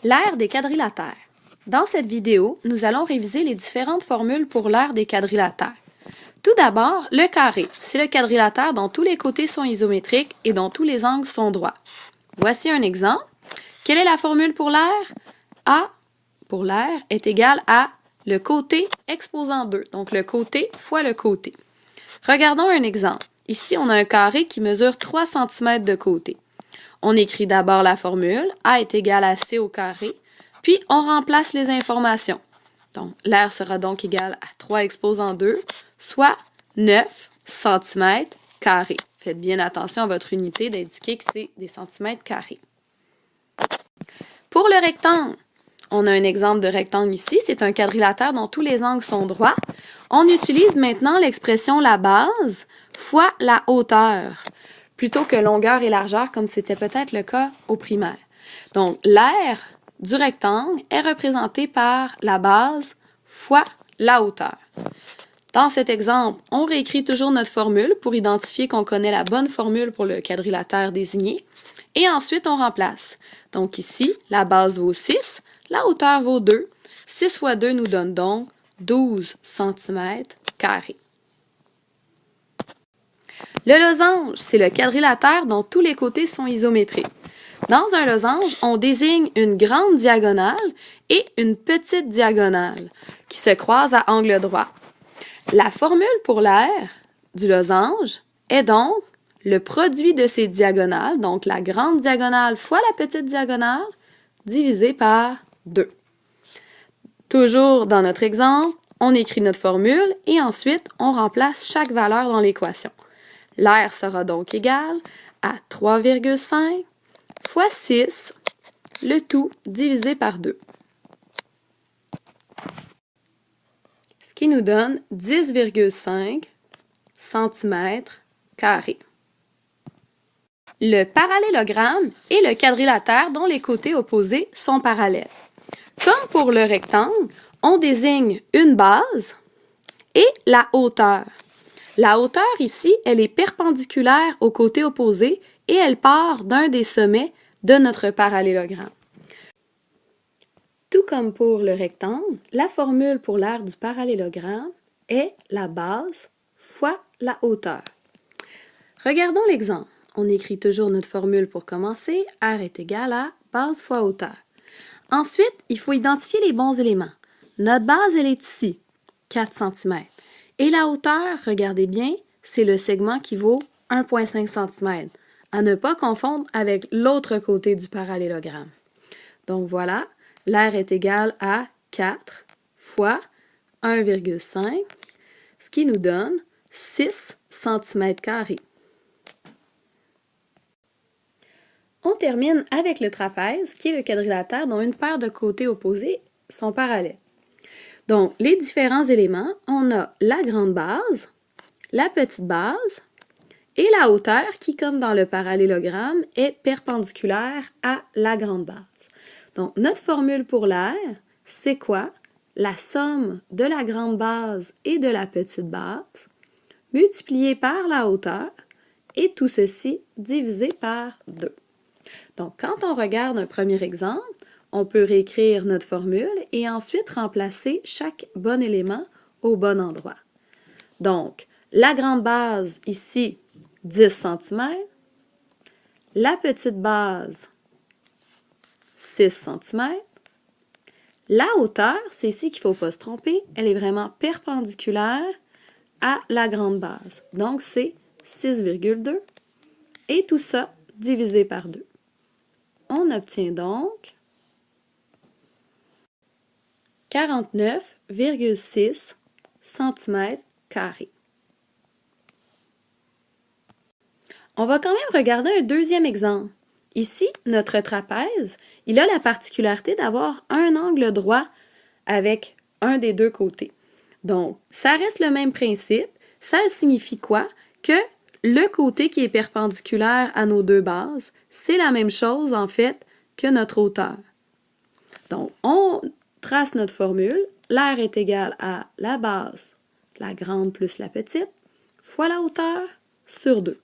L'aire des quadrilatères. Dans cette vidéo, nous allons réviser les différentes formules pour l'aire des quadrilatères. Tout d'abord, le carré, c'est le quadrilatère dont tous les côtés sont isométriques et dont tous les angles sont droits. Voici un exemple. Quelle est la formule pour l'aire? A pour l'aire est égal à le côté exposant 2, donc le côté fois le côté. Regardons un exemple. Ici, on a un carré qui mesure 3 cm de côté. On écrit d'abord la formule, A est égal à C au carré, puis on remplace les informations. Donc, l'aire sera donc égal à 3 exposant 2, soit 9 cm carrés. Faites bien attention à votre unité d'indiquer que c'est des centimètres carrés. Pour le rectangle, on a un exemple de rectangle ici. C'est un quadrilatère dont tous les angles sont droits. On utilise maintenant l'expression la base fois la hauteur, plutôt que longueur et largeur comme c'était peut-être le cas au primaire. Donc, l'aire du rectangle est représentée par la base fois la hauteur. Dans cet exemple, on réécrit toujours notre formule pour identifier qu'on connaît la bonne formule pour le quadrilatère désigné. Et ensuite, on remplace. Donc ici, la base vaut 6, la hauteur vaut 2. 6 fois 2 nous donne donc 12 cm carrés. Le losange, c'est le quadrilatère dont tous les côtés sont isométriques. Dans un losange, on désigne une grande diagonale et une petite diagonale qui se croisent à angle droit. La formule pour l'aire du losange est donc le produit de ces diagonales, donc la grande diagonale fois la petite diagonale, divisé par 2. Toujours dans notre exemple, on écrit notre formule et ensuite on remplace chaque valeur dans l'équation. L'aire sera donc égal à 3,5 fois 6, le tout divisé par 2. Ce qui nous donne 10,5 cm carrés. Le parallélogramme est le quadrilatère dont les côtés opposés sont parallèles. Comme pour le rectangle, on désigne une base et la hauteur. La hauteur ici, elle est perpendiculaire au côté opposé et elle part d'un des sommets de notre parallélogramme. Tout comme pour le rectangle, la formule pour l'aire du parallélogramme est la base fois la hauteur. Regardons l'exemple. On écrit toujours notre formule pour commencer. R est égal à base fois hauteur. Ensuite, il faut identifier les bons éléments. Notre base, elle est ici, 4 cm. Et la hauteur, regardez bien, c'est le segment qui vaut 1,5 cm. À ne pas confondre avec l'autre côté du parallélogramme. Donc voilà, l'aire est égal à 4 fois 1,5, ce qui nous donne 6 cm carrés. On termine avec le trapèze, qui est le quadrilatère dont une paire de côtés opposés sont parallèles. Donc, les différents éléments, on a la grande base, la petite base et la hauteur qui, comme dans le parallélogramme, est perpendiculaire à la grande base. Donc, notre formule pour l'aire, c'est quoi? La somme de la grande base et de la petite base multipliée par la hauteur et tout ceci divisé par 2. Donc, quand on regarde un premier exemple, on peut réécrire notre formule et ensuite remplacer chaque bon élément au bon endroit. Donc, la grande base ici, 10 cm. La petite base, 6 cm. La hauteur, c'est ici qu'il ne faut pas se tromper, elle est vraiment perpendiculaire à la grande base. Donc, c'est 6,2 et tout ça divisé par 2. On obtient donc 49,6 cm carrés. On va quand même regarder un deuxième exemple. Ici, notre trapèze, il a la particularité d'avoir un angle droit avec un des deux côtés. Donc, ça reste le même principe. Ça signifie quoi? Que le côté qui est perpendiculaire à nos deux bases, c'est la même chose, en fait, que notre hauteur. Donc, on trace notre formule. L'aire est égal à la base, la grande plus la petite, fois la hauteur sur 2.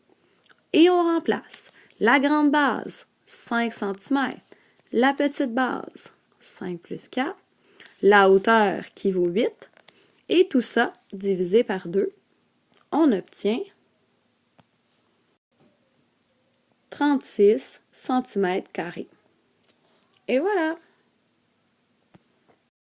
Et on remplace la grande base, 5 cm, la petite base, 5 plus 4, la hauteur qui vaut 8, et tout ça divisé par 2, on obtient 36 cm². Et voilà!